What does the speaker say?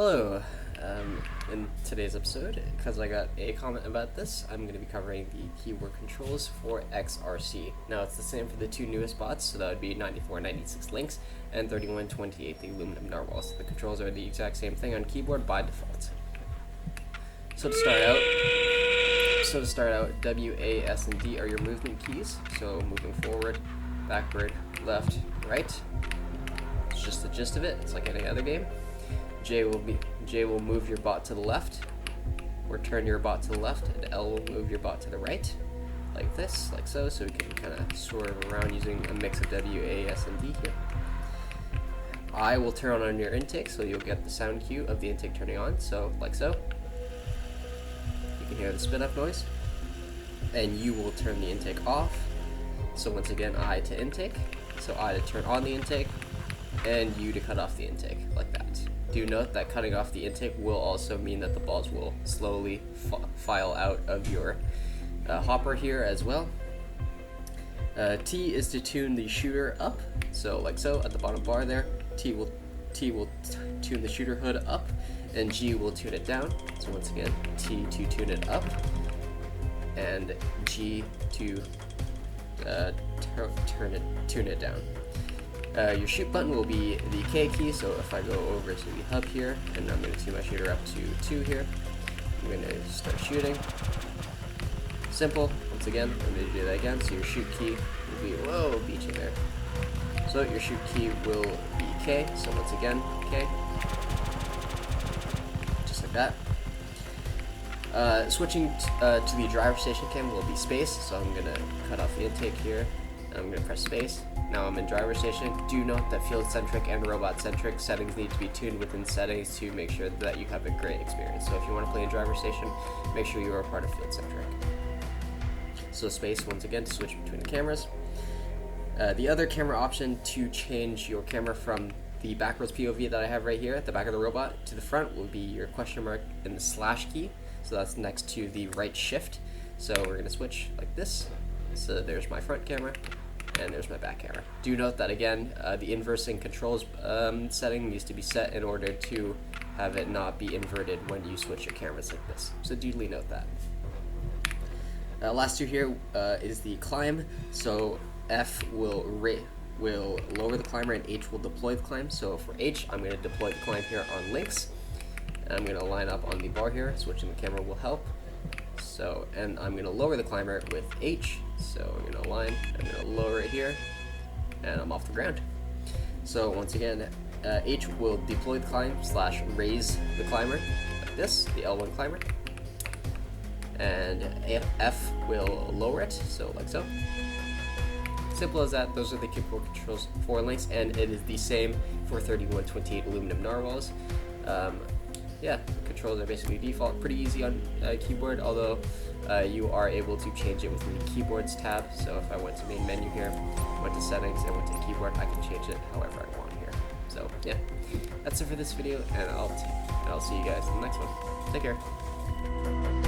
Hello, in today's episode, because I got a comment about this, I'm going to be covering the keyboard controls for xRC. Now it's the same for the two newest bots, so that would be 9496 Lynx and 3128 the aluminum narwhals. The controls are the exact same thing on keyboard by default. So to start out, W, A, S, and D are your movement keys. So moving forward, backward, left, right. It's just the gist of it. It's like any other game. J will move your bot to the left, or turn your bot to the left, and L will move your bot to the right, like this, like so. So we can kind of swerve around using a mix of W, A, S, and D here. I will turn on your intake, so you'll get the sound cue of the intake turning on, so like so. You can hear the spin up noise, and you will turn the intake off. So once again, I to intake, so I to turn on the intake, and you to cut off the intake, like that. Do note that cutting off the intake will also mean that the balls will slowly file out of your hopper here as well. T is to tune the shooter up, so like so at the bottom bar there. T will tune the shooter hood up, and G will tune it down. So once again, T to tune it up, and G to tune it down. Your shoot button will be the K key, so if I go over to the hub here, and I'm going to tune my shooter up to 2 here, I'm going to start shooting. Simple. Once again, I'm going to do that again, so your shoot key will be, whoa, beat you there. So your shoot key will be K, so once again, K. Just like that. Switching to the driver station cam will be space, so I'm going to cut off the intake here, and I'm going to press space. Now I'm in driver station. Do note that field-centric and robot-centric settings need to be tuned within settings to make sure that you have a great experience. So if you want to play in driver station, make sure you are a part of field-centric. So space, once again, to switch between the cameras. The other camera option to change your camera from the backwards POV that I have right here at the back of the robot to the front will be your question mark and the slash key. So that's next to the right shift. So we're going to switch like this. So there's my front camera. And there's my back camera. Do note that again, the inversing controls setting needs to be set in order to have it not be inverted when you switch your cameras like this. So duly note that. Last two here is the climb. So F will lower the climber and H will deploy the climb. So for H, I'm going to deploy the climb here on Lynx. And I'm going to line up on the bar here. Switching the camera will help. So, and I'm going to lower the climber with H, so I'm going to align, I'm going to lower it here, and I'm off the ground. So once again, H will deploy the climb / raise the climber, like this, the L1 climber, and F will lower it, so like so. Simple as that. Those are the keyboard controls for Lynx, and it is the same for 3128 aluminum narwhals. Yeah, the controls are basically default, pretty easy on keyboard, although you are able to change it within the keyboards tab. So if I went to main menu here, went to settings, and went to keyboard, I can change it however I want here. So yeah, that's it for this video, and I'll see you guys in the next one. Take care.